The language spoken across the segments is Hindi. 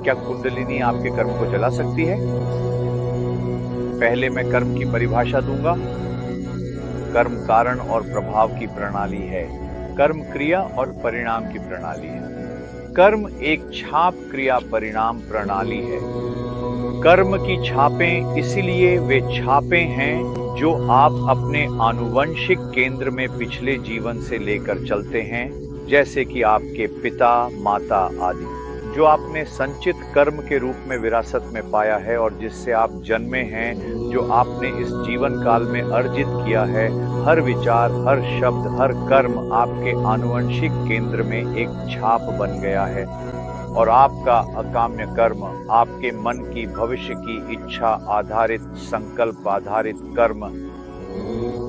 क्या कुंडलिनी आपके कर्म को जला सकती है? पहले मैं कर्म की परिभाषा दूंगा। कर्म कारण और प्रभाव की प्रणाली है। कर्म क्रिया और परिणाम की प्रणाली है। कर्म एक छाप क्रिया परिणाम प्रणाली है। कर्म की छापें इसलिए वे छापें हैं जो आप अपने आनुवंशिक केंद्र में पिछले जीवन से लेकर चलते हैं, जैसे कि आपके पिता, माता आदि, जो आपने संचित कर्म के रूप में विरासत में पाया है और जिससे आप जन्मे हैं, जो आपने इस जीवन काल में अर्जित किया है। हर विचार, हर शब्द, हर कर्म आपके आनुवंशिक केंद्र में एक छाप बन गया है और आपका अकाम्य कर्म, आपके मन की, भविष्य की इच्छा आधारित, संकल्प आधारित कर्म,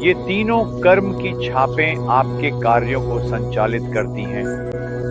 ये तीनों कर्म की छापें आपके कार्यों को संचालित करती हैं।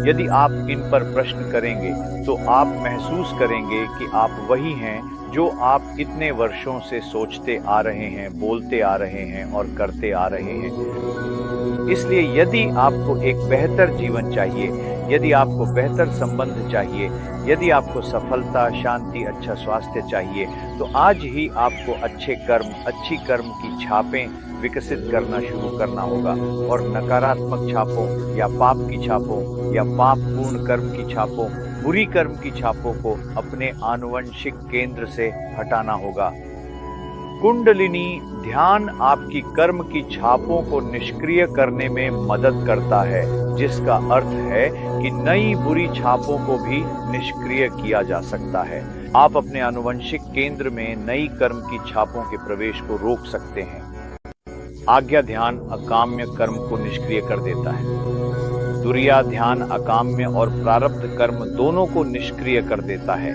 यदि आप इन पर प्रश्न करेंगे तो आप महसूस करेंगे कि आप वही हैं जो आप इतने वर्षों से सोचते आ रहे हैं, बोलते आ रहे हैं और करते आ रहे हैं। इसलिए यदि आपको एक बेहतर जीवन चाहिए, यदि आपको बेहतर संबंध चाहिए, यदि आपको सफलता, शांति, अच्छा स्वास्थ्य चाहिए, तो आज ही आपको अच्छे कर्म, अच्छी कर्म की छापें विकसित करना शुरू करना होगा और नकारात्मक छापों या पाप की छापों या पाप पूर्ण कर्म की छापों, बुरी कर्म की छापों को अपने आनुवंशिक केंद्र से हटाना होगा। कुंडलिनी ध्यान आपकी कर्म की छापों को निष्क्रिय करने में मदद करता है, जिसका अर्थ है कि नई बुरी छापों को भी निष्क्रिय किया जा सकता है। आप अपने आनुवंशिक केंद्र में नई कर्म की छापों के प्रवेश को रोक सकते हैं। आज्ञा ध्यान अकाम्य कर्म को निष्क्रिय कर देता है। तुरिया ध्यान अकाम्य और प्रारब्ध कर्म दोनों को निष्क्रिय कर देता है।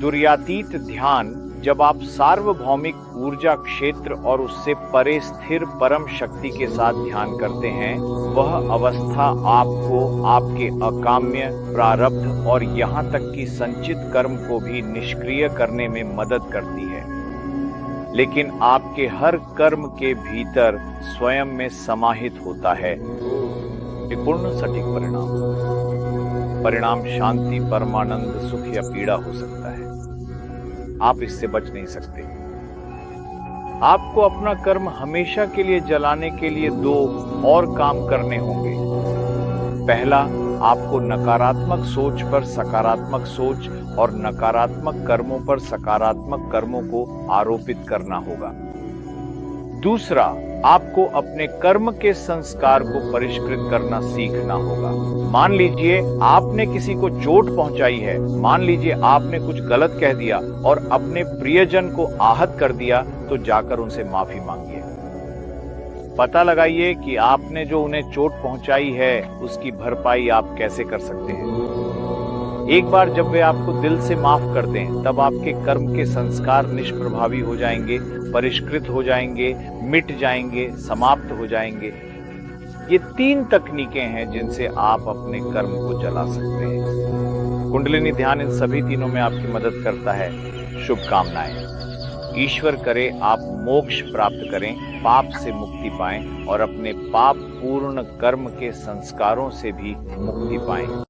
तुर्यातीत ध्यान, जब आप सार्वभौमिक ऊर्जा क्षेत्र और उससे परे स्थिर परम शक्ति के साथ ध्यान करते हैं, वह अवस्था आपको आपके अकाम्य, प्रारब्ध और यहाँ तक कि संचित कर्म को भी निष्क्रिय करने में मदद करती है। लेकिन आपके हर कर्म के भीतर स्वयं में समाहित होता है पूर्ण सटीक परिणाम शांति, परमानंद, सुख या पीड़ा हो सकता है। आप इससे बच नहीं सकते। आपको अपना कर्म हमेशा के लिए जलाने के लिए दो और काम करने होंगे। पहला, आपको नकारात्मक सोच पर सकारात्मक सोच और नकारात्मक कर्मों पर सकारात्मक कर्मों को आरोपित करना होगा। दूसरा, आपको अपने कर्म के संस्कार को परिष्कृत करना सीखना होगा। मान लीजिए आपने किसी को चोट पहुंचाई है, मान लीजिए आपने कुछ गलत कह दिया और अपने प्रियजन को आहत कर दिया, तो जाकर उनसे माफी मांगिए। पता लगाइए कि आपने जो उन्हें चोट पहुंचाई है उसकी भरपाई आप कैसे कर सकते हैं। एक बार जब वे आपको दिल से माफ कर दें, तब आपके कर्म के संस्कार निष्प्रभावी हो जाएंगे, परिष्कृत हो जाएंगे, मिट जाएंगे, समाप्त हो जाएंगे। ये तीन तकनीकें हैं जिनसे आप अपने कर्म को जला सकते हैं। कुंडलिनी ध्यान इन सभी तीनों में आपकी मदद करता है। शुभकामनाएं। ईश्वर करे आप मोक्ष प्राप्त करें, पाप से मुक्ति पाएं और अपने पाप पूर्ण कर्म के संस्कारों से भी मुक्ति पाएं।